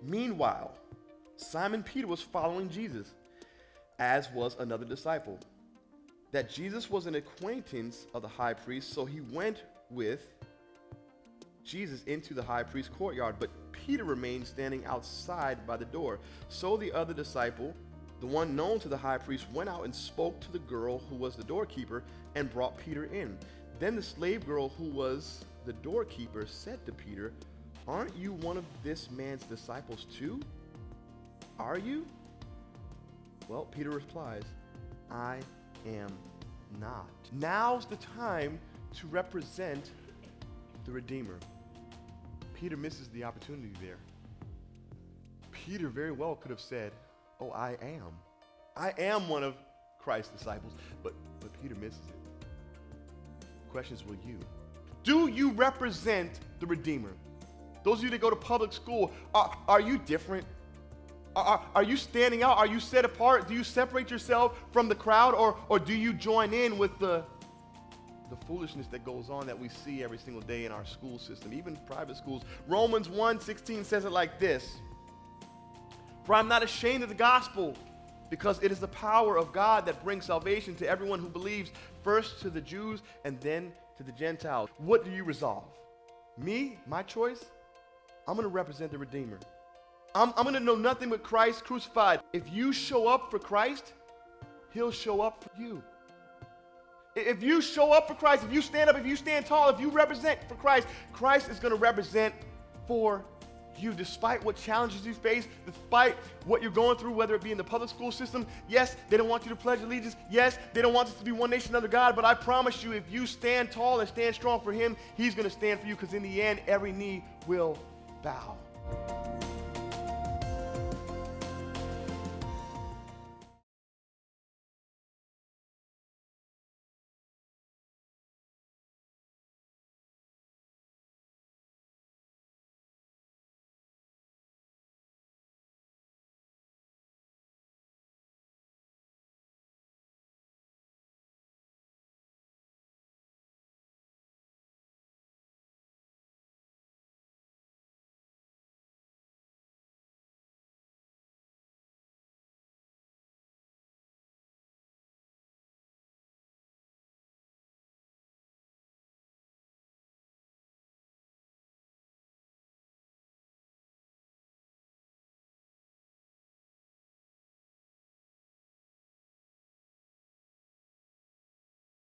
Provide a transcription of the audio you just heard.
Meanwhile, Simon Peter was following Jesus, as was another disciple. That Jesus was an acquaintance of the high priest, so he went with Jesus into the high priest's courtyard, but Peter remained standing outside by the door. So the other disciple, the one known to the high priest, went out and spoke to the girl who was the doorkeeper and brought Peter in. Then the slave girl who was the doorkeeper said to Peter, "Aren't you one of this man's disciples too? Are you?" Well, Peter replies, "I am not." Now's the time to represent the Redeemer. Peter misses the opportunity there. Peter very well could have said, "Oh, I am one of Christ's disciples," but Peter misses it. The question is, will you? Do you represent the Redeemer? Those of you that go to public school, are you different? Are you standing out? Are you set apart? Do you separate yourself from the crowd, or do you join in with the foolishness that goes on that we see every single day in our school system, even private schools? Romans 1:16 says it like this: "For I'm not ashamed of the gospel, because it is the power of God that brings salvation to everyone who believes, first to the Jews and then to the Gentiles." What do you resolve? Me, my choice? I'm going to represent the Redeemer. I'm going to know nothing but Christ crucified. If you show up for Christ, he'll show up for you. If you show up for Christ, if you stand up, if you stand tall, if you represent for Christ, Christ is going to represent for you, despite what challenges you face, despite what you're going through, whether it be in the public school system. Yes, they don't want you to pledge allegiance. Yes, they don't want us to be one nation under God, but I promise you, if you stand tall and stand strong for him, he's going to stand for you, because in the end, every knee will bow.